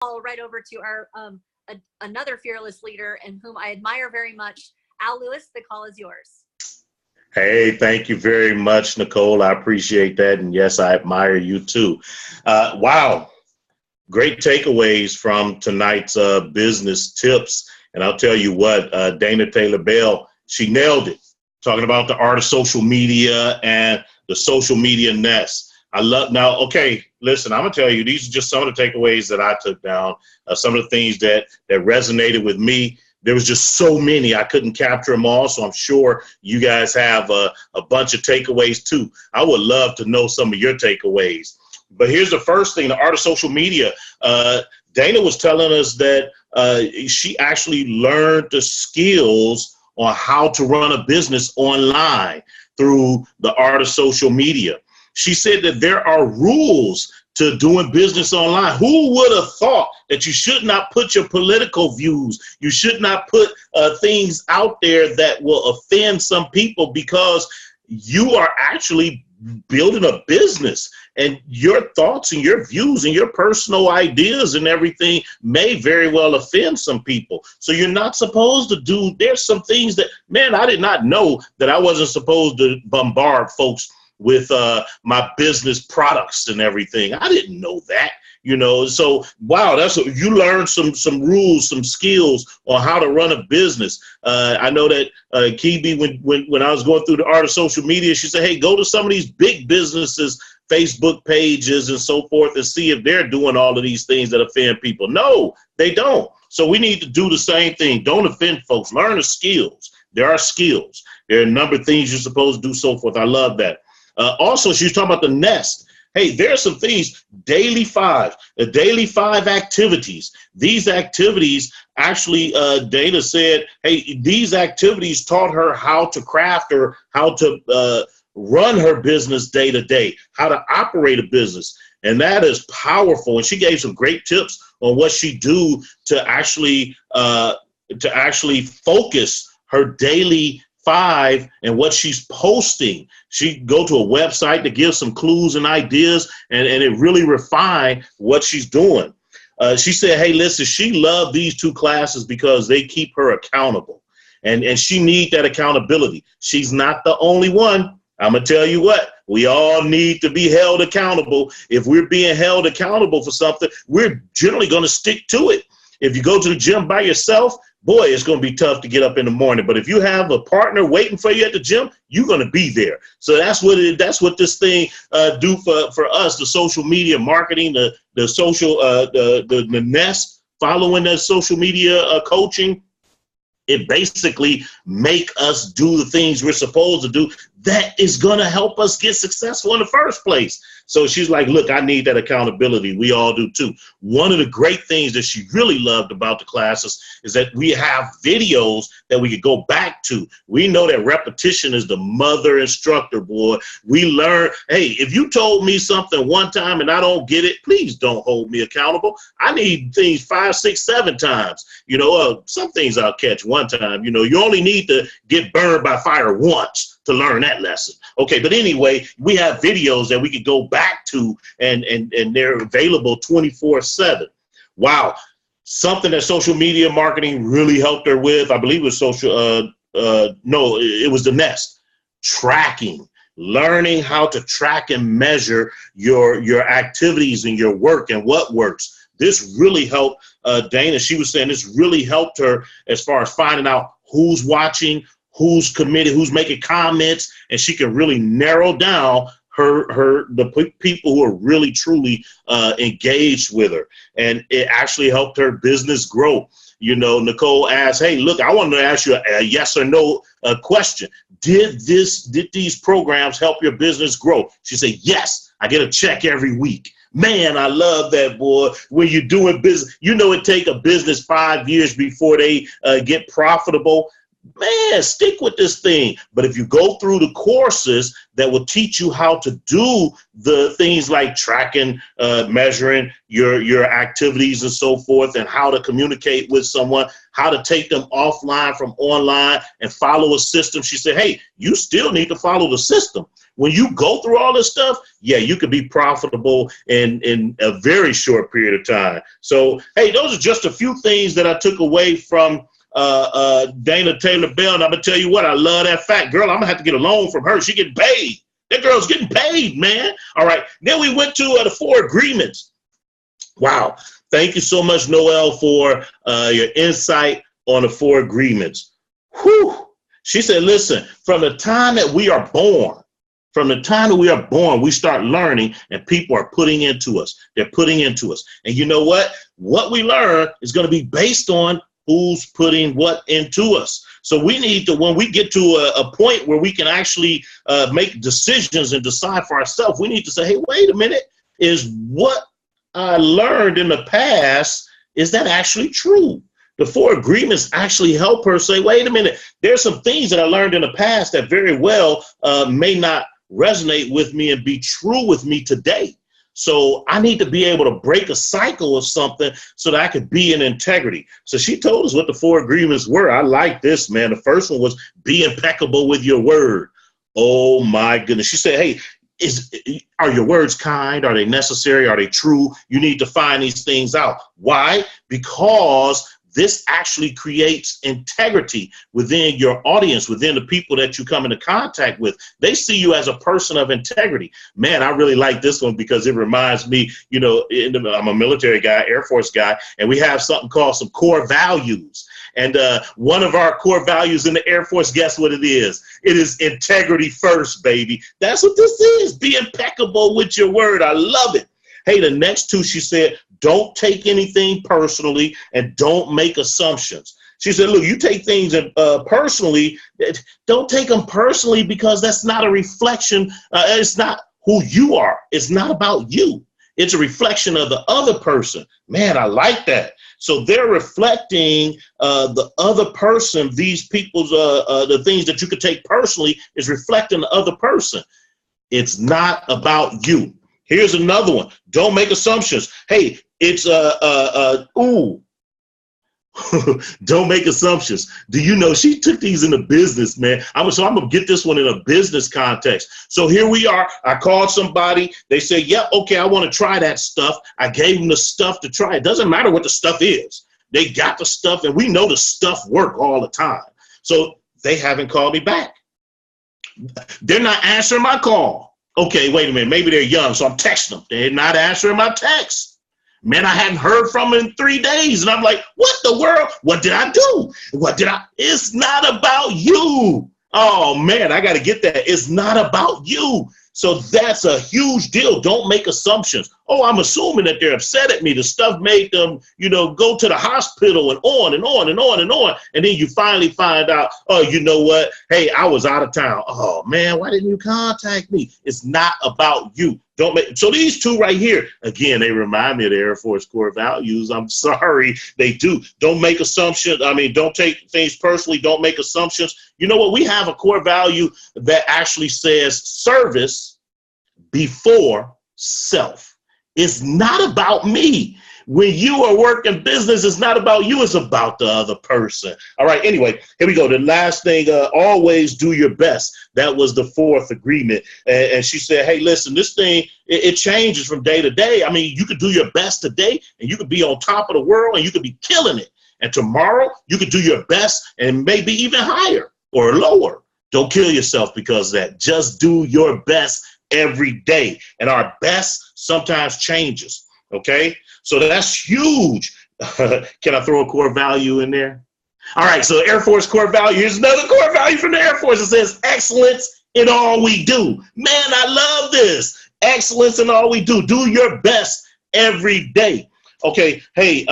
right over to our another fearless leader and whom I admire very much. Al Lewis, the call is yours. Hey, thank you very much, Nicole. I appreciate that. And yes, I admire you too. Wow. Great takeaways from tonight's business tips. And I'll tell you what, Dana Taylor-Bell, she nailed it. Talking about the art of social media and the social media nest. I love now. Okay, listen, I'm going to tell you, these are just some of the takeaways that I took down. Some of the things that resonated with me. There was just so many, I couldn't capture them all. So I'm sure you guys have a bunch of takeaways too. I would love to know some of your takeaways. But here's the first thing, the art of social media. Dana was telling us that she actually learned the skills on how to run a business online through the art of social media. She said that there are rules to doing business online. Who would have thought that you should not put your political views, you should not put things out there that will offend some people, because you are actually building a business, and your thoughts and your views and your personal ideas and everything may very well offend some people. So you're not supposed to do, there's some things that, man, I did not know that I wasn't supposed to bombard folks with my business products and everything. I didn't know that, you know. So wow, you learned some rules, some skills on how to run a business. I know that Kebie, when I was going through the art of social media, she said, hey, go to some of these big businesses, Facebook pages and so forth, and see if they're doing all of these things that offend people. No, they don't. So we need to do the same thing. Don't offend folks. Learn the skills. There are skills. There are a number of things you're supposed to do, so forth. I love that. Also, she was talking about the nest. Hey, there are some things, daily 5 activities. These activities actually, Dana said, hey, these activities taught her how to craft or how to run her business day to day, how to operate a business. And that is powerful. And she gave some great tips on what she do to actually focus her daily 5 and what she's posting. She go to a website to give some clues and ideas, and it really refine what she's doing. She said, hey, listen, she loved these 2 classes because they keep her accountable, and she need that accountability. She's not the only one. I'm going to tell you what, we all need to be held accountable. If we're being held accountable for something, we're generally going to stick to it. If you go to the gym by yourself, boy, it's going to be tough to get up in the morning. But if you have a partner waiting for you at the gym, you're going to be there. So that's what this thing do for us, the social media marketing, the social, the nest, following that social media coaching. It basically make us do the things we're supposed to do. That is going to help us get successful in the first place. So she's like, look, I need that accountability. We all do too. One of the great things that she really loved about the classes is that we have videos that we could go back to. We know that repetition is the mother instructor, boy. We learn, hey, if you told me something one time and I don't get it, please don't hold me accountable. I need things 5, 6, 7 times. You know, some things I'll catch one time. You know, you only need to get burned by fire once to learn that lesson. Okay, but anyway, we have videos that we could go back to, and they're available 24/7. Wow, something that social media marketing really helped her with, I believe it was it was the nest. Tracking, learning how to track and measure your activities and your work and what works. This really helped Dana. She was saying this really helped her as far as finding out who's watching, who's committed, who's making comments, and she can really narrow down the people who are really truly engaged with her. And it actually helped her business grow. You know, Nicole asked, hey, look, I wanted to ask you a yes or no question. Did these programs help your business grow? She said, yes, I get a check every week. Man, I love that, boy. When you're doing business, you know, it take a business 5 years before they get profitable. Man, stick with this thing. But if you go through the courses that will teach you how to do the things like tracking, measuring your activities and so forth, and how to communicate with someone, how to take them offline from online and follow a system. She said, hey, you still need to follow the system. when you go through all this stuff, yeah, you could be profitable in a very short period of time. So, hey, those are just a few things that I took away from Dana Taylor Bell. And I'm going to tell you what, I love that fact. Girl, I'm going to have to get a loan from her. She getting paid. That girl's getting paid, man. All right. Then we went to the 4 agreements. Wow. Thank you so much, Noel, for your insight on the 4 agreements. Whew. She said, listen, from the time that we are born, we start learning and people are putting into us. They're putting into us. And you know what? What we learn is going to be based on who's putting what into us. So we need to, when we get to a point where we can actually make decisions and decide for ourselves, we need to say, hey, wait a minute, is what I learned in the past, is that actually true? The 4 agreements actually help her say, wait a minute, there's some things that I learned in the past that very well may not resonate with me and be true with me today. So I need to be able to break a cycle of something so that I could be in integrity. So she told us what the 4 agreements were. I like this, man. The first one was be impeccable with your word. Oh my goodness. She said, hey, are your words kind? Are they necessary? Are they true? You need to find these things out. Why? Because this actually creates integrity within your audience, within the people that you come into contact with. They see you as a person of integrity. Man, I really like this one because it reminds me, you know, I'm a military guy, Air Force guy, and we have something called some core values. And one of our core values in the Air Force, guess what it is? It is integrity first, baby. That's what this is. Be impeccable with your word. I love it. Hey, the next 2, she said, don't take anything personally and don't make assumptions. She said, look, you take things personally, don't take them personally because that's not a reflection. It's not who you are. It's not about you. It's a reflection of the other person. Man, I like that. So they're reflecting the other person. These people's, the things that you could take personally is reflecting the other person. It's not about you. Here's another one. Don't make assumptions. Hey, it's don't make assumptions. Do you know she took these in the business, man? I'm gonna get this one in a business context. So here we are. I called somebody. They said, "Yeah, okay, I want to try that stuff." I gave them the stuff to try. It doesn't matter what the stuff is. They got the stuff, and we know the stuff work all the time. So they haven't called me back. They're not answering my call. Okay, wait a minute. Maybe they're young, so I'm texting them. They're not answering my text. Man, I hadn't heard from them in 3 days. And I'm like, what the world? What did I do? It's not about you. Oh, man, I got to get that. It's not about you. So that's a huge deal. Don't make assumptions. Oh, I'm assuming that they're upset at me. The stuff made them, go to the hospital and on and on and on and on. And then you finally find out, oh, you know what? Hey, I was out of town. Oh, man, why didn't you contact me? It's not about you. So these 2 right here, again, they remind me of the Air Force core values. I'm sorry, they do. Don't make assumptions. Don't take things personally. Don't make assumptions. You know what? We have a core value that actually says service before self. It's not about me. When you are working business, it's not about you. It's about the other person. All right. Anyway, here we go. The last thing, always do your best. That was the 4th agreement. And she said, hey, listen, this thing, it changes from day to day. You could do your best today and you could be on top of the world and you could be killing it. And tomorrow you could do your best and maybe even higher or lower. Don't kill yourself because of that. Just do your best every day. And our best sometimes changes. Okay. So that's huge. Can I throw a core value in there? All right. So Air Force core value. Here's another core value from the Air Force. It says excellence in all we do. Man, I love this. Excellence in all we do. Do your best every day. Okay. Hey,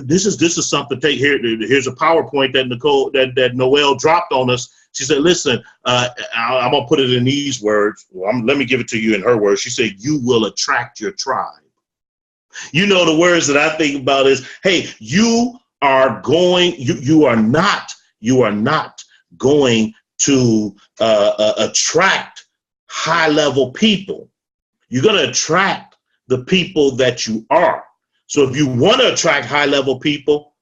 this is something. Here's a PowerPoint that Noel dropped on us. She said, listen, I'm going to put it in these words. Let me give it to you in her words. She said, you will attract your tribe. The words that I think about is, hey, you are not going to attract high level people. You're going to attract the people that you are. So if you want to attract high level people,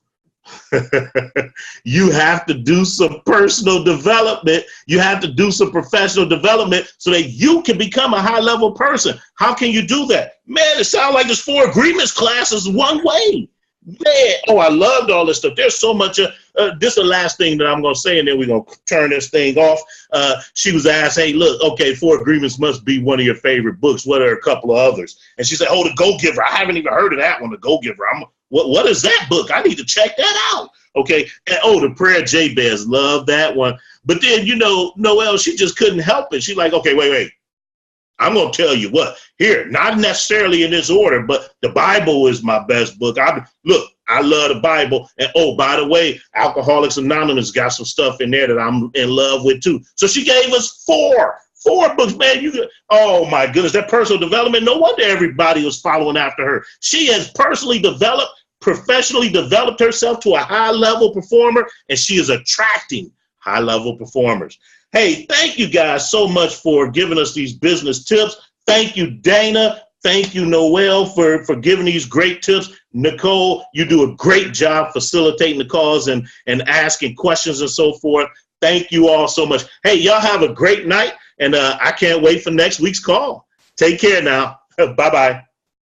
You have to do some personal development. You have to do some professional development so that you can become a high level person. How can you do that? Man, it sounds like there's 4 agreements classes one way. Man, oh, I loved all this stuff. There's so much. This is the last thing that I'm going to say, and then we're going to turn this thing off. She was asked, hey, look, okay, 4 Agreements must be one of your favorite books. What are a couple of others? And she said, oh, The Go-Giver. I haven't even heard of that one, The Go-Giver. What is that book? I need to check that out. Okay. And oh, The Prayer Jabez. Love that one. But then, Noelle, she just couldn't help it. She's like, okay, wait. I'm going to tell you what, here, not necessarily in this order, but the Bible is my best book. I love the Bible. And oh, by the way, Alcoholics Anonymous got some stuff in there that I'm in love with too. So she gave us 4 books, man. Oh my goodness, that personal development. No wonder everybody was following after her. She has professionally developed herself to a high level performer, and she is attracting high level performers. Hey, thank you guys so much for giving us these business tips. Thank you, Dana. Thank you, Noelle, for giving these great tips. Nicole, you do a great job facilitating the calls and asking questions and so forth. Thank you all so much. Hey, y'all have a great night, and I can't wait for next week's call. Take care now. Bye-bye.